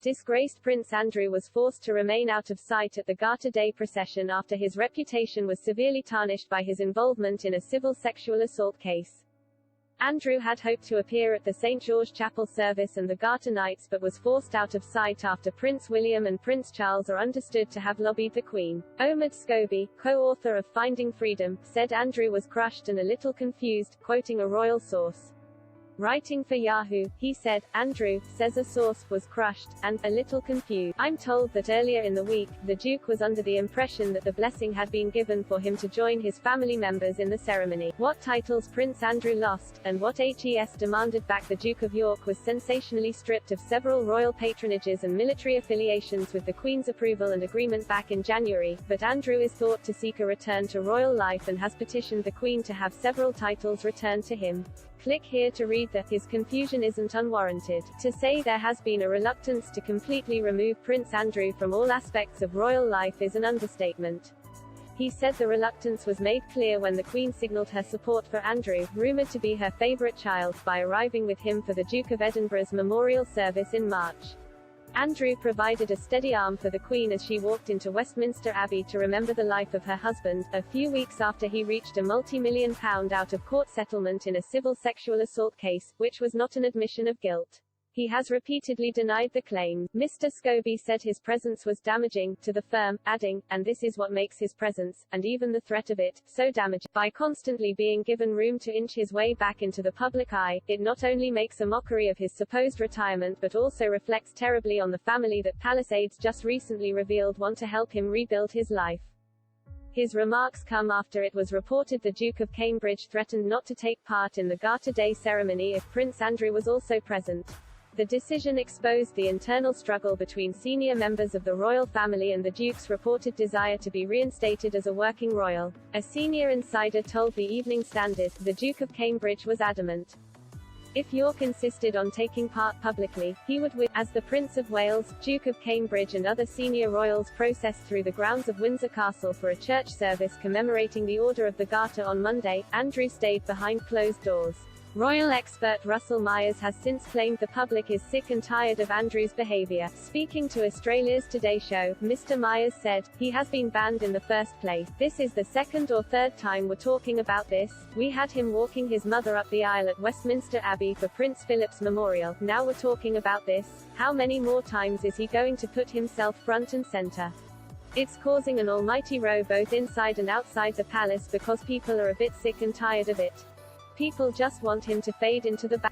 Disgraced Prince Andrew was forced to remain out of sight at the Garter Day procession after his reputation was severely tarnished by his involvement in a civil sexual assault case. Andrew had hoped to appear at the St. George Chapel service and the Garter Nights but was forced out of sight after Prince William and Prince Charles are understood to have lobbied the Queen. Omid Scobie, co-author of Finding Freedom, said Andrew was crushed and a little confused, quoting a royal source. Writing for Yahoo, he said, Andrew, says a source, was crushed, and a little confused. I'm told that earlier in the week, the Duke was under the impression that the blessing had been given for him to join his family members in the ceremony. What titles Prince Andrew lost, and what HES demanded back the Duke of York was sensationally stripped of several royal patronages and military affiliations with the Queen's approval and agreement back in January, but Andrew is thought to seek a return to royal life and has petitioned the Queen to have several titles returned to him. Click here to read that his confusion isn't unwarranted. To say there has been a reluctance to completely remove Prince Andrew from all aspects of royal life is an understatement. He said the reluctance was made clear when the Queen signalled her support for Andrew, rumoured to be her favourite child, by arriving with him for the Duke of Edinburgh's memorial service in March. Andrew provided a steady arm for the Queen as she walked into Westminster Abbey to remember the life of her husband, a few weeks after he reached a multi-million-pound out-of-court settlement in a civil sexual assault case, which was not an admission of guilt. He has repeatedly denied the claim. Mr. Scobie said his presence was damaging to the firm, adding, and this is what makes his presence, and even the threat of it, so damaging. By constantly being given room to inch his way back into the public eye, it not only makes a mockery of his supposed retirement but also reflects terribly on the family that Palisades just recently revealed want to help him rebuild his life. His remarks come after it was reported the Duke of Cambridge threatened not to take part in the Garter Day ceremony if Prince Andrew was also present. The decision exposed the internal struggle between senior members of the royal family and the Duke's reported desire to be reinstated as a working royal. A senior insider told the Evening Standard, the Duke of Cambridge was adamant. If York insisted on taking part publicly, he would win. As the Prince of Wales, Duke of Cambridge and other senior royals processed through the grounds of Windsor Castle for a church service commemorating the Order of the Garter on Monday, Andrew stayed behind closed doors. Royal expert Russell Myers has since claimed the public is sick and tired of Andrew's behaviour. Speaking to Australia's Today Show, Mr. Myers said, he has been banned in the first place. This is the second or third time we're talking about this. We had him walking his mother up the aisle at Westminster Abbey for Prince Philip's memorial. Now we're talking about this. How many more times is he going to put himself front and centre? It's causing an almighty row both inside and outside the palace because people are a bit sick and tired of it. People just want him to fade into the back.